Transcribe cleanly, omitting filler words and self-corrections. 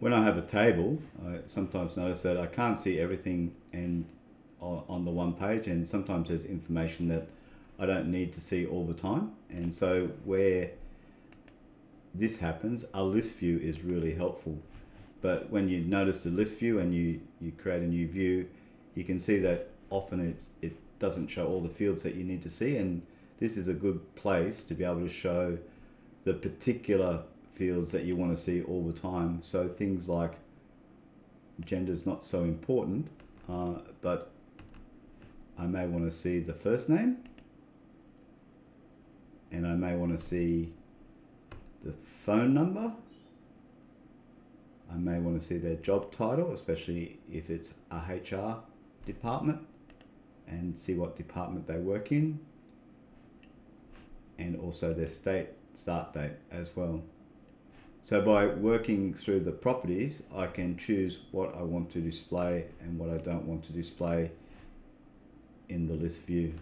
When I have a table, I sometimes notice that I can't see everything and on the one page, and sometimes there's information that I don't need to see all the time. And so where this happens, a list view is really helpful. But when you notice the list view and you create a new view, you can see that often it doesn't show all the fields that you need to see, and this is a good place to be able to show the particular fields that you want to see all the time. So things like gender is not so important, but I may want to see the first name, and I may want to see the phone number. I may want to see their job title, especially if it's a HR department, and see what department they work in, and also their start date as well. So by working through the properties, I can choose what I want to display and what I don't want to display in the list view.